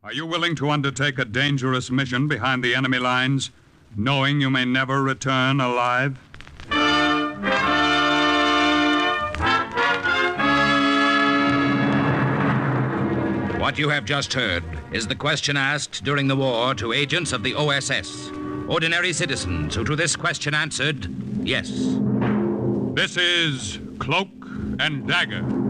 Are you willing to undertake a dangerous mission behind the enemy lines, knowing you may never return alive? What you have just heard is the question asked during the war to agents of the OSS, ordinary citizens who to this question answered, yes. This is Cloak and Dagger.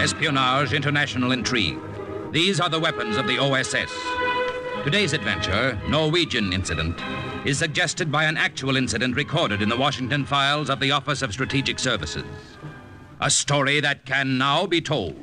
Espionage, international intrigue. These are the weapons of the OSS. Today's adventure, Norwegian incident, is suggested by an actual incident recorded in the Washington files of the Office of Strategic Services. A story that can now be told.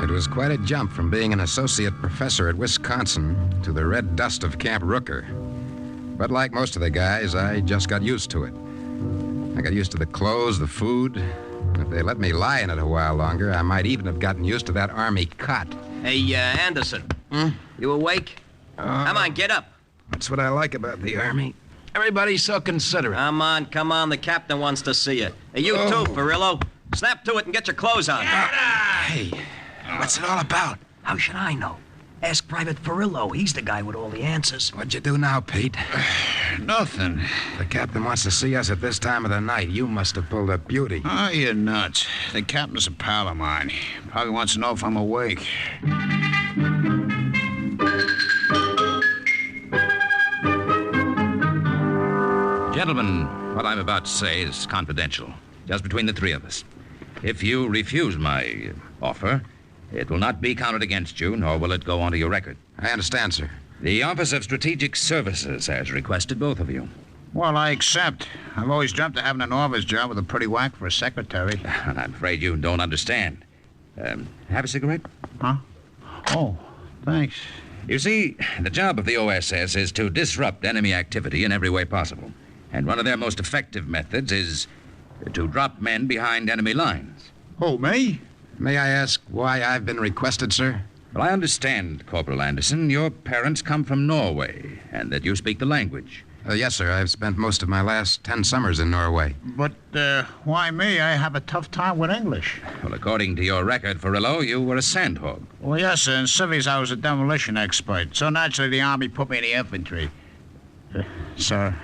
It was quite a jump from being an associate professor at Wisconsin to the red dust of Camp Rooker. But like most of the guys, I just got used to it. I got used to the clothes, the food. If they let me lie in it a while longer, I might even have gotten used to that army cot. Hey, Anderson. You awake? Come on, get up. That's what I like about the army. Everybody's so considerate. Come on, the captain wants to see you. Hey, you too, Farillo. Snap to it and get your clothes on. Hey, what's it all about? How should I know? Ask Private Farillo. He's the guy with all the answers. What'd you do now, Pete? Nothing. The captain wants to see us at this time of the night. You must have pulled a beauty. Oh, you're nuts. The captain's a pal of mine. Probably wants to know if I'm awake. Gentlemen, what I'm about to say is confidential, just between the three of us. If you refuse my offer, it will not be counted against you, nor will it go onto your record. I understand, sir. The Office of Strategic Services has requested both of you. Well, I accept. I've always dreamt of having an office job with a pretty whack for a secretary. And I'm afraid you don't understand. Have a cigarette? Huh? Oh, thanks. You see, the job of the OSS is to disrupt enemy activity in every way possible. And one of their most effective methods is to drop men behind enemy lines. Oh, me? May I ask why I've been requested, sir? Well, I understand, Corporal Anderson, your parents come from Norway, and that you speak the language. Yes, sir. I've spent most of my last 10 summers in Norway. But, why me? I have a tough time with English. Well, according to your record, Farillo, you were a sandhog. Well, yes, sir. In civvies, I was a demolition expert. So naturally, the Army put me in the infantry. Sir?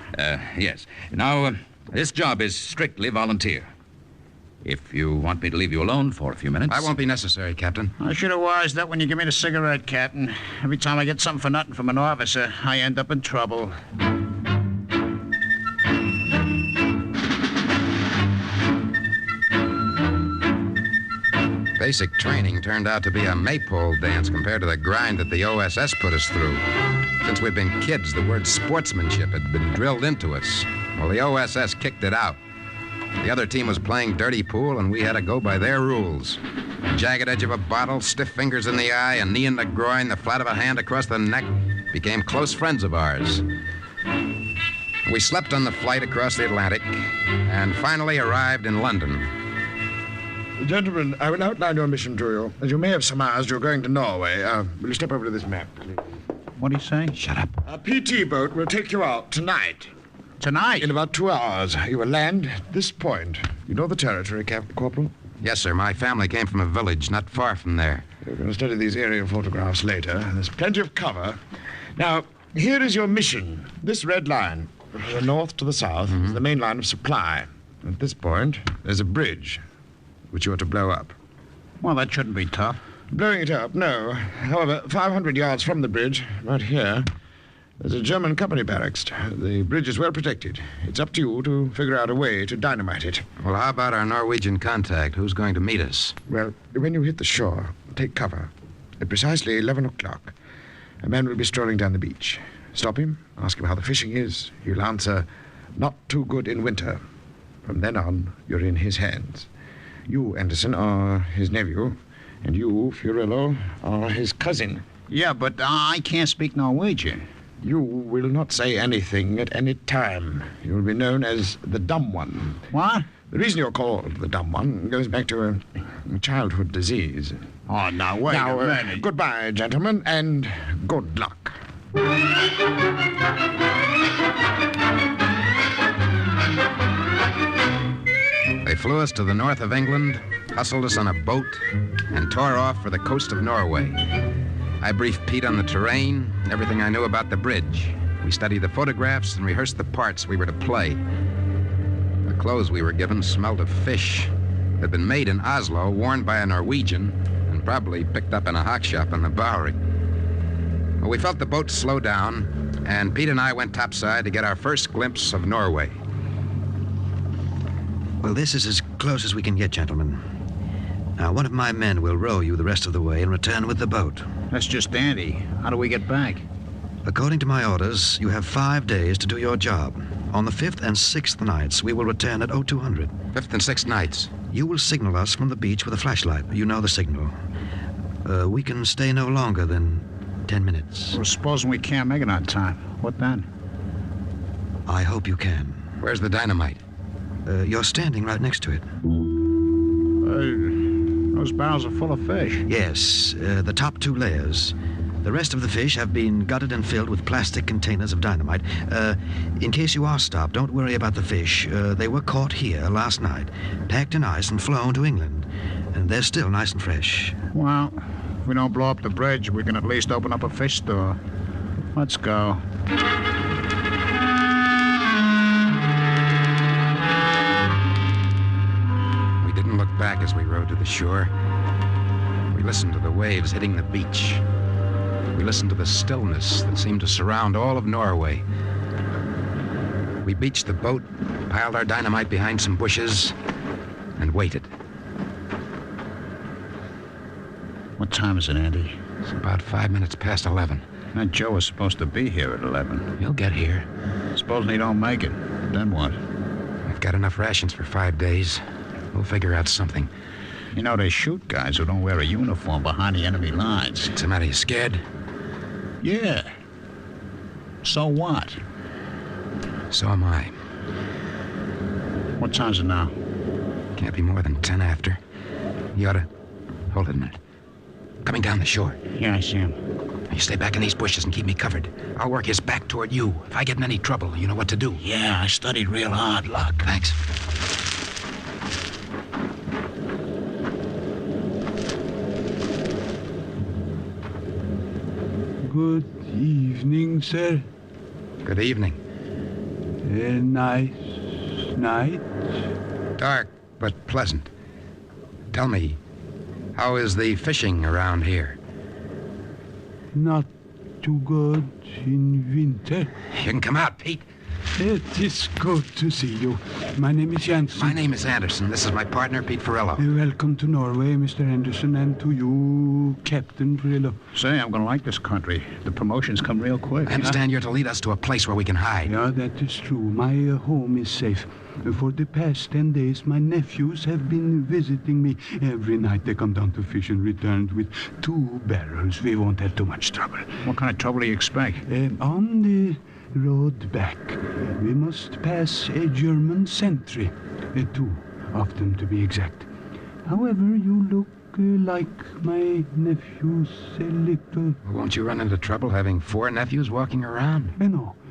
Yes. Now, this job is strictly volunteer. If you want me to leave you alone for a few minutes... I won't be necessary, Captain. I should have wised that when you give me the cigarette, Captain. Every time I get something for nothing from an officer, I end up in trouble. Basic training turned out to be a maypole dance compared to the grind that the OSS put us through. Since we'd been kids, the word sportsmanship had been drilled into us. Well, the OSS kicked it out. The other team was playing dirty pool, and we had to go by their rules. The jagged edge of a bottle, stiff fingers in the eye, a knee in the groin, the flat of a hand across the neck became close friends of ours. We slept on the flight across the Atlantic and finally arrived in London. Gentlemen, I will outline your mission to you. As you may have surmised, you're going to Norway. Will you step over to this map, please? What do you say? Shut up. A PT boat will take you out tonight. Tonight? In about 2 hours, you will land at this point. You know the territory, Corporal? Yes, sir. My family came from a village not far from there. We're going to study these aerial photographs later. There's plenty of cover. Now, here is your mission. This red line, from the north to the south, is the main line of supply. At this point, there's a bridge, which you are to blow up. Well, that shouldn't be tough. Blowing it up, no. However, 500 yards from the bridge, right here, there's a German company barracks. The bridge is well protected. It's up to you to figure out a way to dynamite it. Well, how about our Norwegian contact? Who's going to meet us? Well, when you hit the shore, take cover. At precisely 11 o'clock, a man will be strolling down the beach. Stop him, ask him how the fishing is. He'll answer, not too good in winter. From then on, you're in his hands. You, Anderson, are his nephew, and you, Furillo, are his cousin. Yeah, but I can't speak Norwegian. You will not say anything at any time. You will be known as the Dumb One. What? The reason you're called the Dumb One goes back to a childhood disease. Oh, now, wait Now, a minute. goodbye, gentlemen, and good luck. They flew us to the north of England, hustled us on a boat, and tore off for the coast of Norway. I briefed Pete on the terrain, everything I knew about the bridge. We studied the photographs and rehearsed the parts we were to play. The clothes we were given smelled of fish. Had been made in Oslo, worn by a Norwegian, and probably picked up in a hock shop on the Bowery. Well, we felt the boat slow down, and Pete and I went topside to get our first glimpse of Norway. Well, this is as close as we can get, gentlemen. Now, one of my men will row you the rest of the way and return with the boat. That's just dandy. How do we get back? According to my orders, you have 5 days to do your job. On the 5th and 6th nights, we will return at 0200. 5th and 6th nights. You will signal us from the beach with a flashlight. You know the signal. We can stay no longer than 10 minutes. Well, supposing we can't make it on time. What then? I hope you can. Where's the dynamite? You're standing right next to it. Those barrels are full of fish. Yes, the top 2 layers. The rest of the fish have been gutted and filled with plastic containers of dynamite. In case you are stopped, don't worry about the fish. They were caught here last night, packed in ice and flown to England. And they're still nice and fresh. Well, if we don't blow up the bridge, we can at least open up a fish store. Let's go. We didn't look back as we rowed to the shore. We listened to the waves hitting the beach. We listened to the stillness that seemed to surround all of Norway. We beached the boat, piled our dynamite behind some bushes, and waited. What time is it, Andy? It's about 5 minutes past 11. That Joe was supposed to be here at 11. He'll get here. Supposing he don't make it. Then what? I've got enough rations for 5 days. We'll figure out something. You know, they shoot guys who don't wear a uniform behind the enemy lines. What's the matter? You scared? Yeah. So what? So am I. What time's it now? Can't be more than 10 after. You ought to... Hold it a minute. Coming down the shore. Yeah, I see him. You stay back in these bushes and keep me covered. I'll work his back toward you. If I get in any trouble, you know what to do. Yeah, I studied real hard, Luck. Thanks. Good evening, sir. Good evening. A nice night. Dark, but pleasant. Tell me, how is the fishing around here? Not too good in winter. You can come out, Pete. It is good to see you. My name is Jansen. My name is Anderson. This is my partner, Pete Ferrillo. Welcome to Norway, Mr. Anderson, and to you, Captain Ferrillo. Say, I'm gonna like this country. The promotions come real quick. I understand you're to lead us to a place where we can hide. Yeah, that is true. My home is safe. For the past 10 days, my nephews have been visiting me. Every night they come down to fish and returned with 2 barrels. We won't have too much trouble. What kind of trouble do you expect? On the road back, we must pass a German sentry. 2 of them, to be exact. However, you look like my nephews a little... Won't you run into trouble having 4 nephews walking around?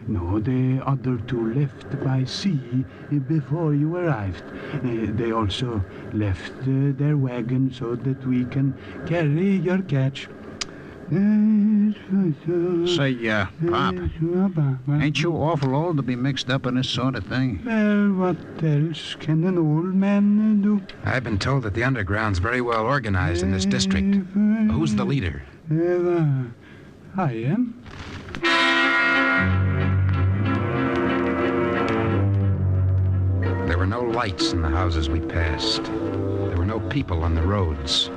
No, the other 2 left by sea before you arrived. They also left their wagon so that we can carry your catch. Say, Pop, ain't you awful old to be mixed up in this sort of thing? Well, what else can an old man do? I've been told that the underground's very well organized in this district. Who's the leader? I am. There were no lights in the houses we passed. There were no people on the roads.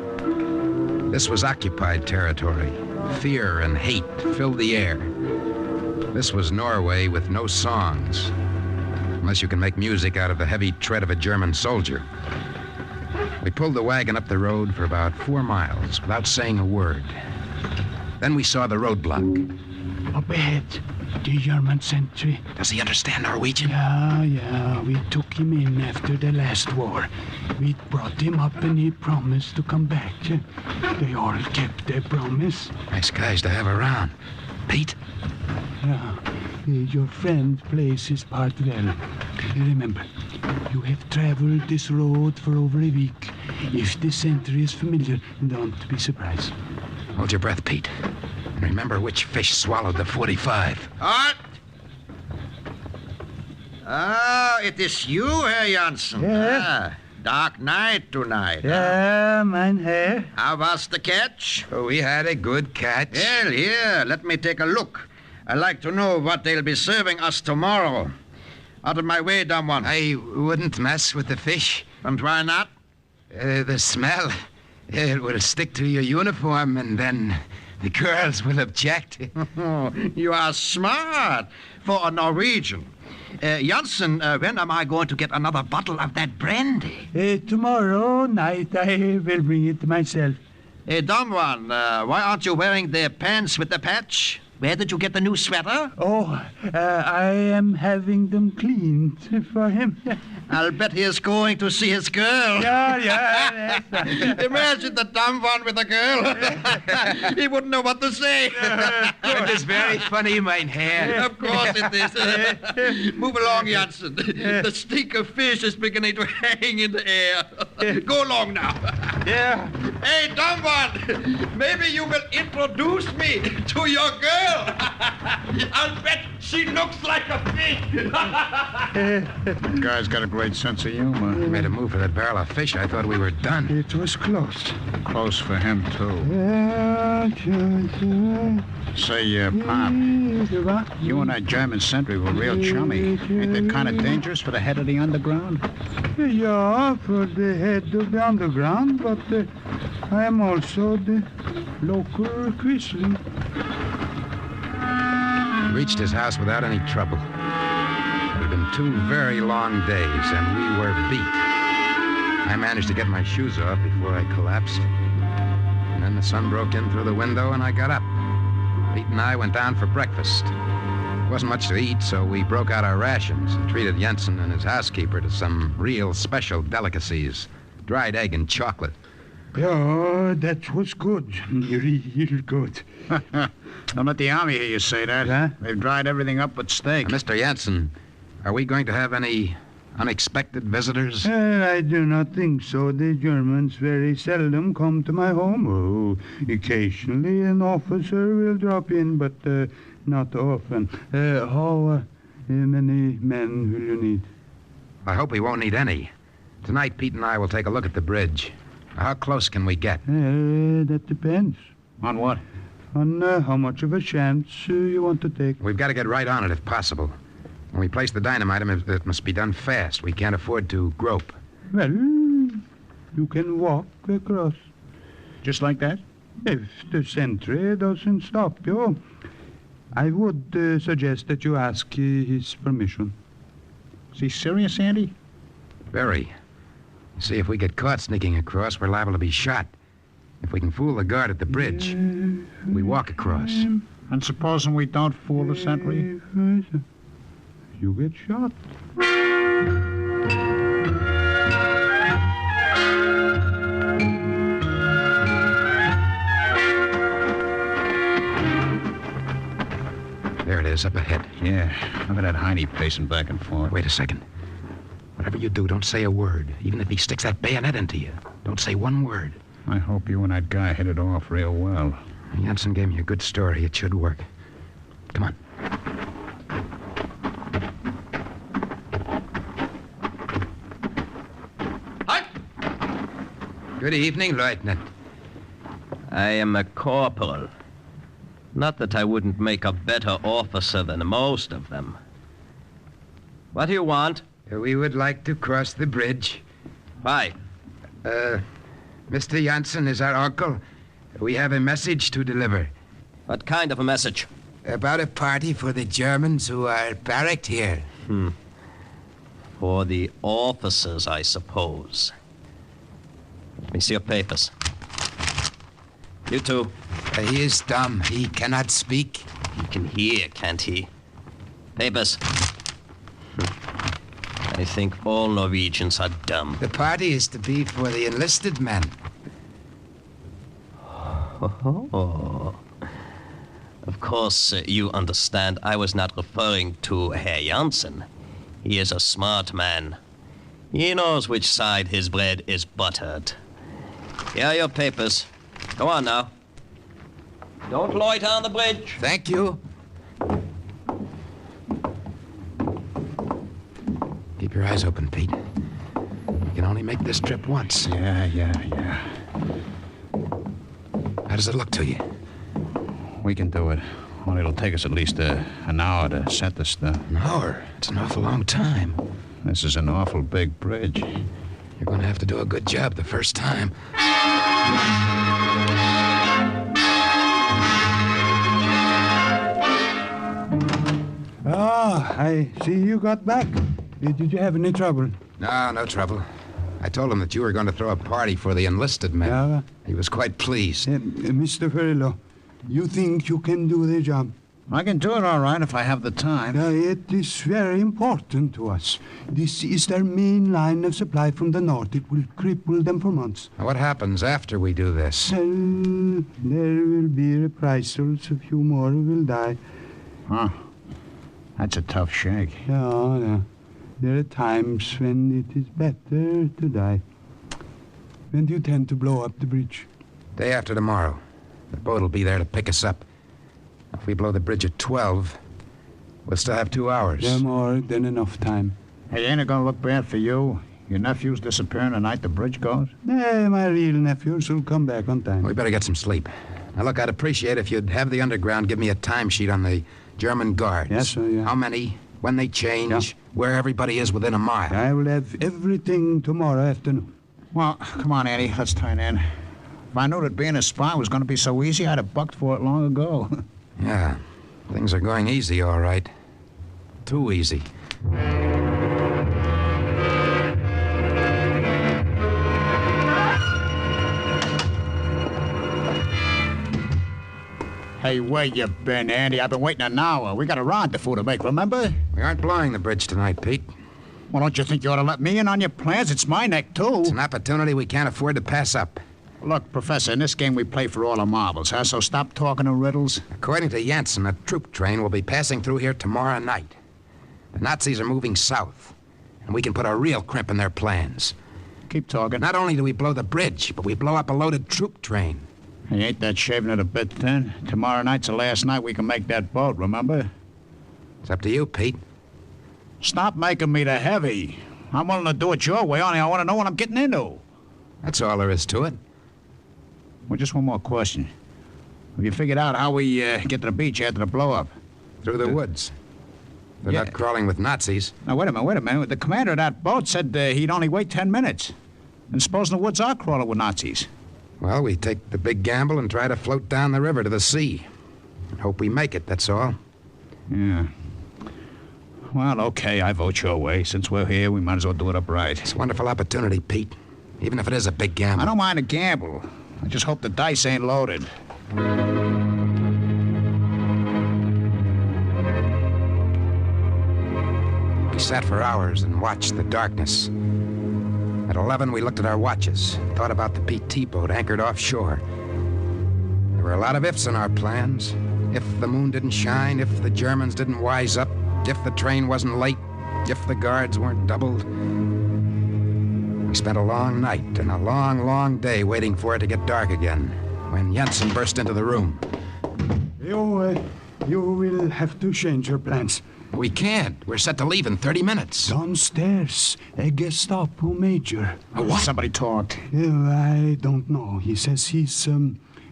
This was occupied territory. Fear and hate filled the air. This was Norway with no songs, unless you can make music out of the heavy tread of a German soldier. We pulled the wagon up the road for about 4 miles without saying a word. Then we saw the roadblock. Up ahead, the German sentry. Does he understand Norwegian? Yeah, we took him in after the last war. We brought him up and he promised to come back. They all kept their promise. Nice guys to have around. Pete? Yeah, your friend plays his part well. Remember, you have traveled this road for over a week. If the sentry is familiar, don't be surprised. Hold your breath, Pete. And remember which fish swallowed the 45. Halt! Ah, it is you, Herr Janssen. Yeah. Dark night tonight. Yeah, mein Herr. How was the catch? Oh, we had a good catch. Well, here, let me take a look. I'd like to know what they'll be serving us tomorrow. Out of my way, dumb one. I wouldn't mess with the fish. And why not? The smell. It will stick to your uniform, and then the girls will object. You are smart for a Norwegian. Janssen, when am I going to get another bottle of that brandy? Tomorrow night I will bring it myself. Dumb one, why aren't you wearing the pants with the patch? Where did you get the new sweater? Oh, I am having them cleaned for him. I'll bet he is going to see his girl. Yeah. Imagine the dumb one with a girl. He wouldn't know what to say. It is very funny, mein Herr. Of course it is. Move along, Janssen. The stink of fish is beginning to hang in the air. Go along now. Yeah. Hey, dumb one. Maybe you will introduce me to your girl. I'll bet she looks like a fish. The guy's got a great sense of humor. We made a move for that barrel of fish. I thought we were done. It was close. Close for him, too. Yeah. Say, Pop, you and that German sentry were real chummy. Ain't that kind of dangerous for the head of the underground? Yeah, for the head of the underground, but I am also the local Quisling. Reached his house without any trouble. It had been 2 very long days, and we were beat. I managed to get my shoes off before I collapsed. And then the sun broke in through the window, and I got up. Pete and I went down for breakfast. There wasn't much to eat, so we broke out our rations and treated Jensen and his housekeeper to some real special delicacies. Dried egg and chocolate. Yeah, that was good. Real good. Don't let the army hear you say that. Huh? They've dried everything up but steak. Mr. Jensen, are we going to have any unexpected visitors? I do not think so. The Germans very seldom come to my home. Oh, occasionally an officer will drop in, but not often. How many men will you need? I hope we won't need any. Tonight, Pete and I will take a look at the bridge. How close can we get? That depends. On what? On how much of a chance you want to take. We've got to get right on it if possible. When we place the dynamite, it must be done fast. We can't afford to grope. Well, you can walk across. Just like that? If the sentry doesn't stop you, I would suggest that you ask his permission. Is he serious, Andy? Very. See, if we get caught sneaking across, we're liable to be shot. If we can fool the guard at the bridge, we walk across. And supposing we don't fool the sentry? You get shot. There it is, up ahead. Yeah, look at that hiney pacing back and forth. Wait a second. Whatever you do, don't say a word. Even if he sticks that bayonet into you, don't say one word. I hope you and that guy hit it off real well. Jensen gave me a good story. It should work. Come on. Halt! Good evening, Lieutenant. I am a corporal. Not that I wouldn't make a better officer than most of them. What do you want? We would like to cross the bridge. Why? Mr. Janssen is our uncle. We have a message to deliver. What kind of a message? About a party for the Germans who are barracked here. For the officers, I suppose. Let me see your papers. You two, He is dumb. He cannot speak. He can hear, can't he? Papers. I think all Norwegians are dumb. The party is to be for the enlisted men. Oh. Of course, you understand I was not referring to Herr Janssen. He is a smart man. He knows which side his bread is buttered. Here are your papers. Go on now. Don't loiter on the bridge. Thank you. Keep your eyes open, Pete. You can only make this trip once. Yeah. How does it look to you? We can do it. Only it'll take us at least an hour to set the stuff. An hour? It's an awful long time. This is an awful big bridge. You're going to have to do a good job the first time. I see you got back. Did you have any trouble? No trouble. I told him that you were going to throw a party for the enlisted men. Yeah. He was quite pleased. Mr. Farillo, you think you can do the job? I can do it all right if I have the time. It is very important to us. This is their main line of supply from the north. It will cripple them for months. Now, what happens after we do this? There will be reprisals. A few more will die. Huh. That's a tough shake. Yeah. There are times when it is better to die. When do you tend to blow up the bridge? Day after tomorrow. The boat will be there to pick us up. If we blow the bridge at 12, we'll still have 2 hours. Yeah, more than enough time. Hey, ain't it gonna look bad for you? Your nephew's disappearing the night the bridge goes? My real nephews will come back on time. We better get some sleep. Now, look, I'd appreciate if you'd have the underground give me a timesheet on the German guards. Yes, sir, yeah. How many, when they change, where everybody is within a mile. I will have everything tomorrow afternoon. Well, come on, Andy, let's turn in. If I knew that being a spy was gonna be so easy, I'd have bucked for it long ago. Yeah, things are going easy, all right. Too easy. Hey, where you been, Andy? I've been waiting an hour. We got a rendezvous to make, remember? We aren't blowing the bridge tonight, Pete. Well, don't you think you ought to let me in on your plans? It's my neck, too. It's an opportunity we can't afford to pass up. Look, Professor, in this game we play for all the marbles, huh? So stop talking in riddles. According to Janssen, a troop train will be passing through here tomorrow night. The Nazis are moving south, and we can put a real crimp in their plans. Keep talking. Not only do we blow the bridge, but we blow up a loaded troop train. Hey, ain't that shaving it a bit thin? Tomorrow night's the last night we can make that boat, remember? It's up to you, Pete. Stop making me the heavy. I'm willing to do it your way, only I want to know what I'm getting into. That's all there is to it. Well, just one more question. Have you figured out how we get to the beach after the blow-up? Through the woods. They're Yeah. not crawling with Nazis. Now, wait a minute. The commander of that boat said he'd only wait 10 minutes. And supposing the woods are crawling with Nazis? Well, we take the big gamble and try to float down the river to the sea. And hope we make it, that's all. Yeah. Well, okay, I vote your way. Since we're here, we might as well do it upright. It's a wonderful opportunity, Pete. Even if it is a big gamble. I don't mind a gamble. I just hope the dice ain't loaded. We sat for hours and watched the darkness. At 11, we looked at our watches, thought about the PT boat anchored offshore. There were a lot of ifs in our plans. If the moon didn't shine, if the Germans didn't wise up, if the train wasn't late, if the guards weren't doubled. We spent a long night and a long, long day waiting for it to get dark again, when Janssen burst into the room. You will have to change your plans. We can't. We're set to leave in 30 minutes. Downstairs, a Gestapo major. A what? Somebody talked. I don't know. He says he's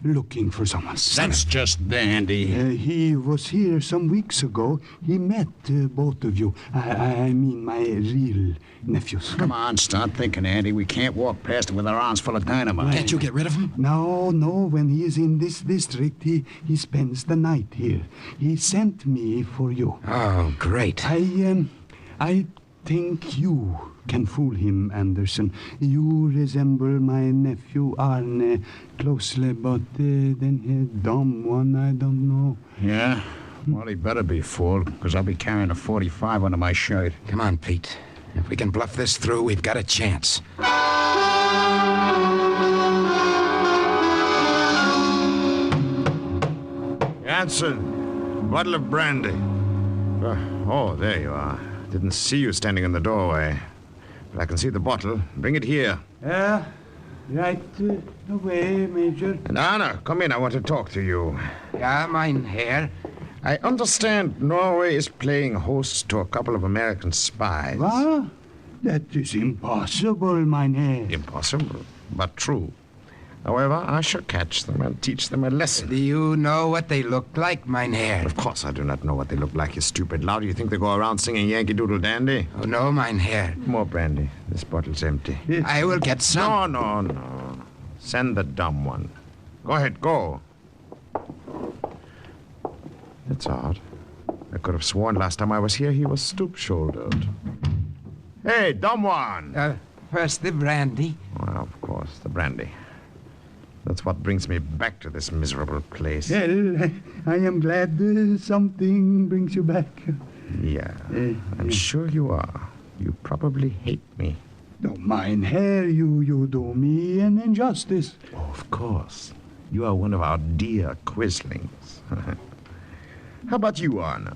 looking for someone. That's just dandy. He was here some weeks ago. He met both of you. I mean my real nephews. Come on, start thinking, Andy. We can't walk past him with our arms full of dynamite. Can't you get rid of him? No. When he is in this district, he spends the night here. He sent me for you. Oh, great. I think you can fool him, Anderson. You resemble my nephew Arne closely, but then he dumb one, I don't know. Yeah? Well, he better be fooled, because I'll be carrying a 45 under my shirt. Come on, Pete. If we can bluff this through, we've got a chance. Jansen, bottle of brandy. Oh, there you are. Didn't see you standing in the doorway. But I can see the bottle. Bring it here. Yeah, right away, Major. And Anna, come in. I want to talk to you. Ja, mein Herr. I understand Norway is playing host to a couple of American spies. What? That is impossible, mein Herr. Impossible, but true. However, I shall catch them and teach them a lesson. Do you know what they look like, mein Herr? Of course I do not know what they look like, you stupid lout. You think they go around singing Yankee Doodle Dandy? Oh, no, mein Herr. More brandy. This bottle's empty. I will get some. No. Send the dumb one. Go ahead, go. It's odd. I could have sworn last time I was here he was stoop-shouldered. Hey, dumb one! First the brandy. Well, of course, the brandy. That's what brings me back to this miserable place. Well, I am glad something brings you back. Yeah, I'm sure you are. You probably hate me. No, mein Herr, you do me an injustice. Oh, of course. You are one of our dear quislings. How about you, Anna?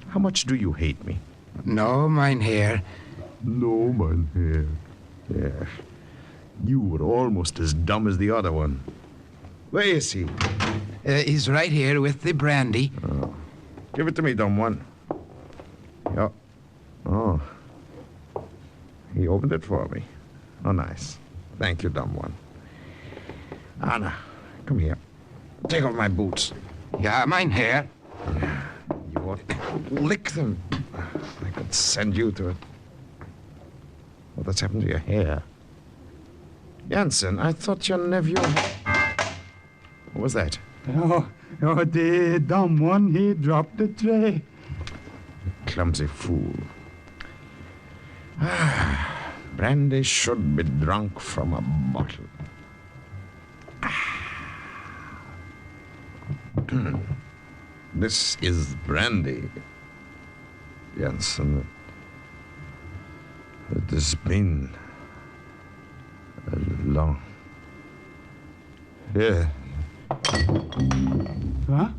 How much do you hate me? No, mein Herr. No, mein Herr. Yes. You were almost as dumb as the other one. Where is he? He's right here with the brandy. Oh. Give it to me, dumb one. Yeah. Oh. He opened it for me. Oh, nice. Thank you, dumb one. Anna, come here. Take off my boots. Ja, mein Herr. You ought to lick them. I could send you to it. What's happened to your hair? Jansen, I thought your nephew... What was that? Oh, the dumb one, he dropped the tray. Clumsy fool. Brandy should be drunk from a bottle. This is brandy, Jansen. It has been a long... Yeah. Huh?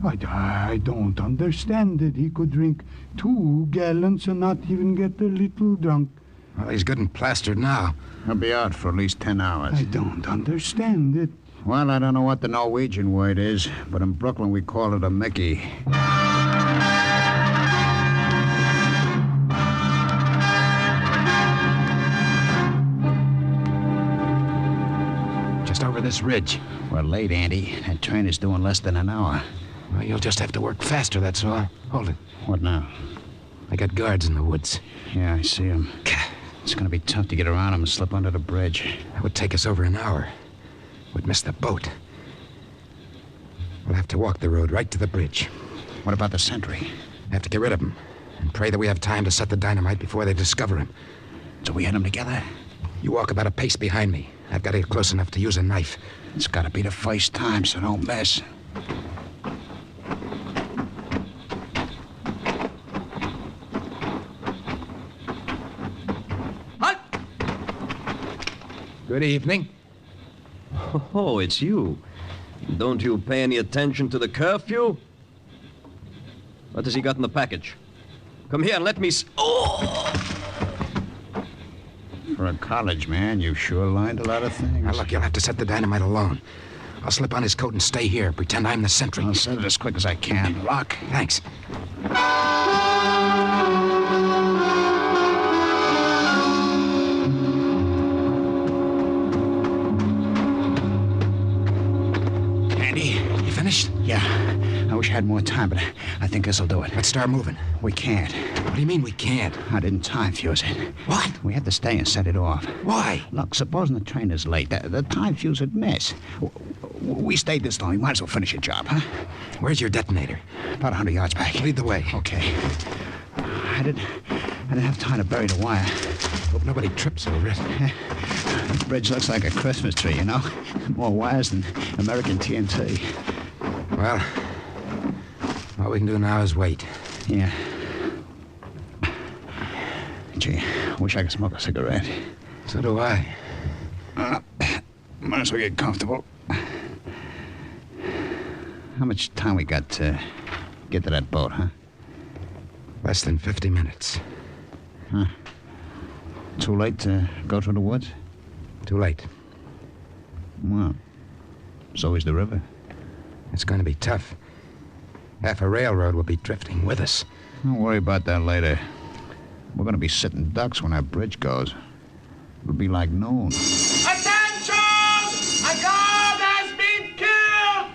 I don't understand it. He could drink 2 gallons and not even get a little drunk. Well, he's good and plastered now. He'll be out for at least 10 hours. I don't understand it. Well, I don't know what the Norwegian word is, but in Brooklyn we call it a Mickey. Just over this ridge. We're late, Andy. That train is due in less than an hour. Well, you'll just have to work faster, that's all. Hold it. What now? I got guards in the woods. Yeah, I see him. It's going to be tough to get around him and slip under the bridge. That would take us over an hour. We'd miss the boat. We'll have to walk the road right to the bridge. What about the sentry? Have to get rid of him and pray that we have time to set the dynamite before they discover him. So we hit him together? You walk about a pace behind me. I've got to get close enough to use a knife. It's got to be the first time, so don't miss. Halt! Good evening. Oh, it's you. Don't you pay any attention to the curfew? What has he got in the package? Come here and let me Oh! For a college man, you sure learned a lot of things. Now, look, you'll have to set the dynamite alone. I'll slip on his coat and stay here. Pretend I'm the sentry. I'll set it as quick as I can. Lock. Thanks. Andy? You finished? Yeah. I wish I had more time, but I think this'll do it. Let's start moving. We can't. What do you mean we can't? I didn't time fuse it. What? We had to stay and set it off. Why? Look, supposing the train is late, the time fuse would miss. We stayed this long. We might as well finish the job, huh? Where's your detonator? About 100 yards back. Lead the way. Okay. Headed I didn't have time to bury the wire. Hope nobody trips over it. The bridge looks like a Christmas tree, you know? More wires than American TNT. Well, all we can do now is wait. Yeah. Gee, wish I could smoke a cigarette. So do I. Might as well get comfortable. How much time we got to get to that boat, huh? Less than 50 minutes. Huh? Too late to go through the woods? Too late. Well, so is the river. It's going to be tough. Half a railroad will be drifting with us. Don't worry about that later. We're going to be sitting ducks when that bridge goes. It'll be like noon. Attention! A guard has been killed!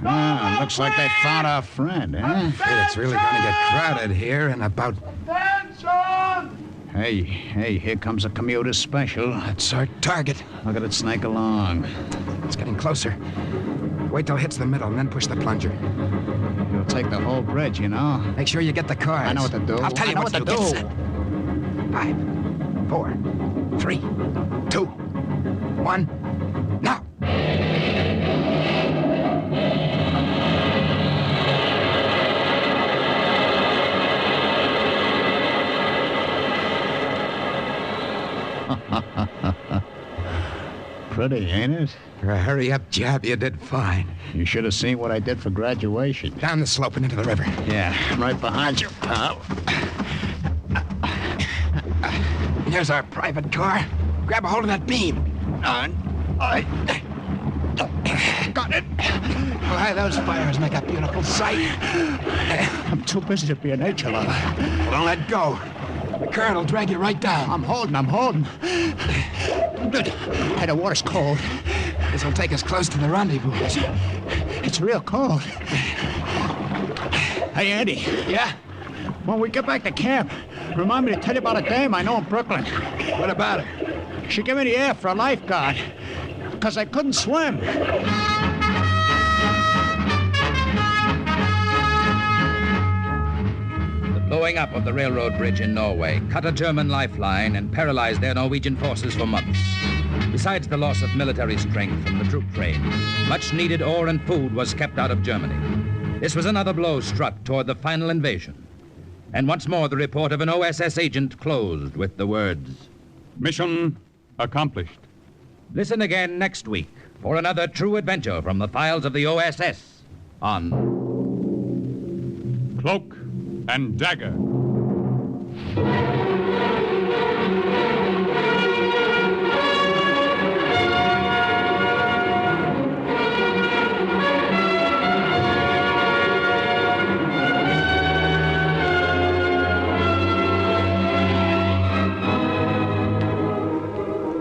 Ah, looks like they found our friend, eh? It's really going to get crowded here in about... Attention! Hey, here comes a commuter special. That's our target. Look at it snake along. It's getting closer. Wait till it hits the middle and then push the plunger. You'll take the whole bridge, you know? Make sure you get the cars. I know what to do. I'll tell you what to do. 5, 4, 3, 2, 1, now! Pretty, ain't it? For a hurry-up job, you did fine. You should have seen what I did for graduation. Down the slope and into the river. Yeah, I'm right behind you, pal. Here's our private car. Grab a hold of that beam. Got it. Why, those fires make a beautiful sight. I'm too busy to be a nature lover. Well, don't let go. The current will drag you right down. I'm holding. Hey, the water's cold. This will take us close to the rendezvous. It's real cold. Hey, Andy. Yeah? When we get back to camp, remind me to tell you about a dame I know in Brooklyn. What about her? She gave me the air for a lifeguard, because I couldn't swim. Blowing up of the railroad bridge in Norway cut a German lifeline and paralyzed their Norwegian forces for months. Besides the loss of military strength from the troop train, much needed ore and food was kept out of Germany. This was another blow struck toward the final invasion. And once more the report of an OSS agent closed with the words, Mission accomplished. listen again next week for another true adventure from the files of the OSS on Cloak and Dagger.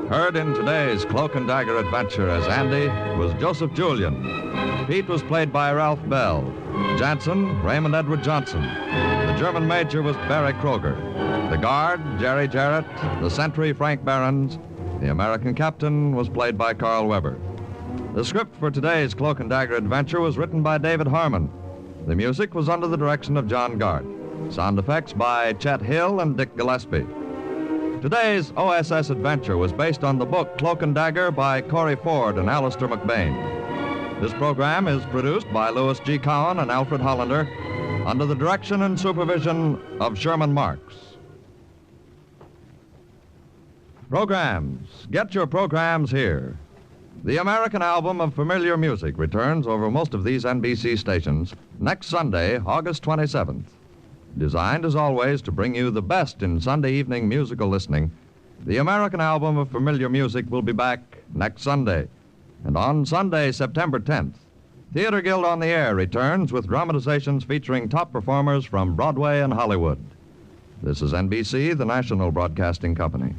Heard in today's Cloak and Dagger adventure as Andy was Joseph Julian. Pete was played by Ralph Bell. Jansen, Raymond Edward Johnson. The German major was Barry Kroger. The guard, Jerry Jarrett. The sentry, Frank Behrens. The American captain was played by Carl Weber. The script for today's Cloak and Dagger adventure was written by David Harmon. The music was under the direction of John Gart. Sound effects by Chet Hill and Dick Gillespie. Today's OSS adventure was based on the book Cloak and Dagger by Corey Ford and Alistair McBain. This program is produced by Louis G. Cowan and Alfred Hollander under the direction and supervision of Sherman Marks. Programs. Get your programs here. The American album of familiar music returns over most of these NBC stations next Sunday, August 27th. Designed, as always, to bring you the best in Sunday evening musical listening, the American album of familiar music will be back next Sunday. And on Sunday, September 10th, Theater Guild on the Air returns with dramatizations featuring top performers from Broadway and Hollywood. This is NBC, the national broadcasting company.